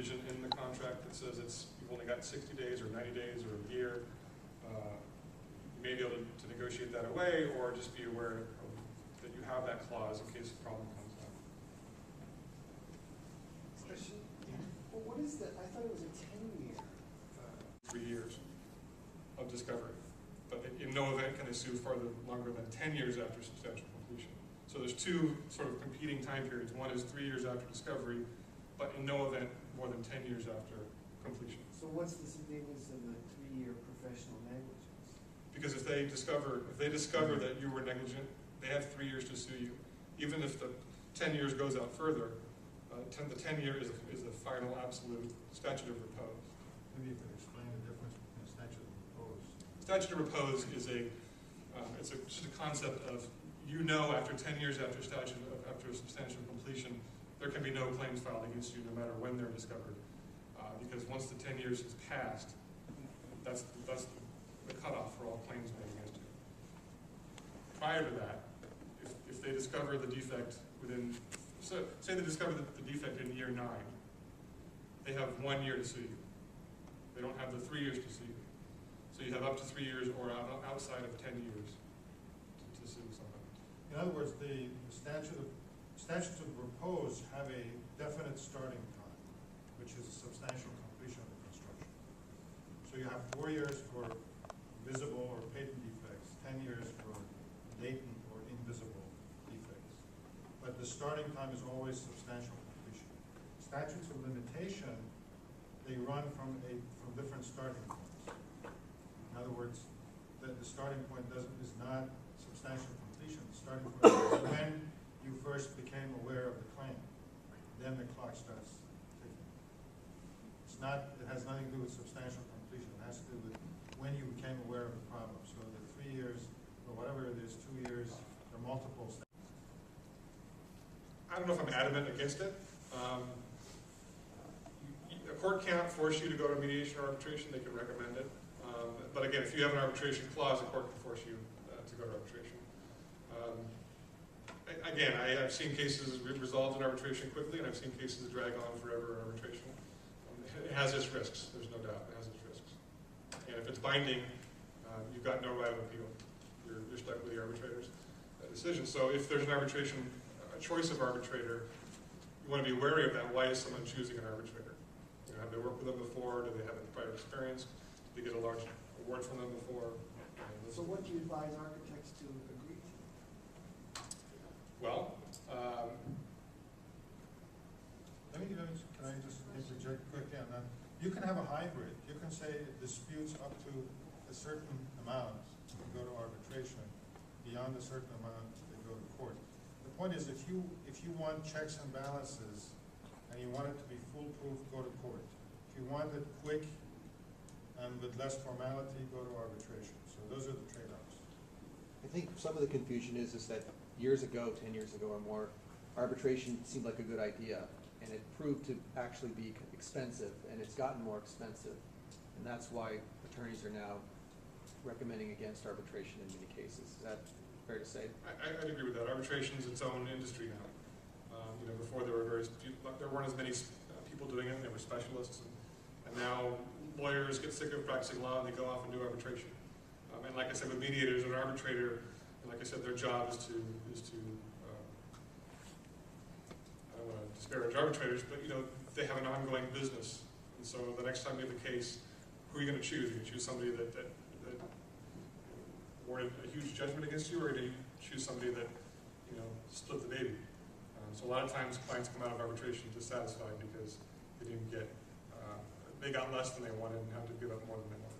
provision in the contract that says you've only got 60 days or 90 days or a year. You may be able to negotiate that away, or just be aware that you have that clause in case a problem comes up. Question? Well, what is that? I thought it was a 10-year. 3 years of discovery. But in no event can they sue farther longer than 10 years after substantial completion. So there's two sort of competing time periods. One is 3 years after discovery, but in no event more than 10 years after completion. So what's the significance of the 3-year professional negligence? Because if they discover that you were negligent, they have 3 years to sue you. Even if the 10 years goes out further, the 10 year is the final absolute statute of repose. Maybe you could explain the difference between statute of repose. Statute of repose is just a concept of, after 10 years after substantial completion, there can be no claims filed against you no matter when they're discovered. Because once the 10 years has passed, that's the cutoff for all claims made against you. Prior to that, if they discover the defect say they discover the defect in year 9, they have 1 year to sue you. They don't have the 3 years to sue you. So you have up to 3 years or outside of 10 years to sue somebody. In other words, the statutes of repose have a definite starting time, which is a substantial completion of the construction. So you have 4 years for visible or patent defects, 10 years for latent or invisible defects. But the starting time is always substantial completion. Statutes of limitation, they run from different starting points. In other words, the starting point is not substantial completion. The starting point is when you first became aware of the claim. Then the clock starts ticking. It has nothing to do with substantial completion. It has to do with when you became aware of the problem. So the 3 years, or whatever it is, 2 years, there are multiple steps. I don't know if I'm adamant against it. A court can't force you to go to mediation or arbitration. They can recommend it. But again, if you have an arbitration clause, a court can force you to go to arbitration. Again, I have seen cases resolved in arbitration quickly, and I've seen cases drag on forever in arbitration. It has its risks, there's no doubt. It has its risks. And if it's binding, you've got no right of appeal. You're stuck with the arbitrator's decision. So if there's an arbitration, a choice of arbitrator, you want to be wary of that. Why is someone choosing an arbitrator? Have they worked with them before? Do they have any prior experience? Did they get a large award from them before? So what do you advise architects to agree to? Well, can I just interject quickly on that? You can have a hybrid. You can say disputes up to a certain amount go to arbitration. Beyond a certain amount, they go to court. The point is, if you want checks and balances and you want it to be foolproof, go to court. If you want it quick and with less formality, go to arbitration. So those are the trade-offs. I think some of the confusion is that years ago, 10 years ago or more, arbitration seemed like a good idea, and it proved to actually be expensive, and it's gotten more expensive. And that's why attorneys are now recommending against arbitration in many cases. Is that fair to say? I'd agree with that. Arbitration is its own industry now. Before there weren't as many people doing it, and there were specialists, and now lawyers get sick of practicing law and they go off and do arbitration. And like I said, with mediators and arbitrator, and like I said, their job is to I don't want to disparage arbitrators, but they have an ongoing business. And so the next time you have a case, who are you going to choose? Are you going to choose somebody that awarded a huge judgment against you, or do you choose somebody that split the baby? So a lot of times clients come out of arbitration dissatisfied because they didn't get, they got less than they wanted and had to give up more than they wanted.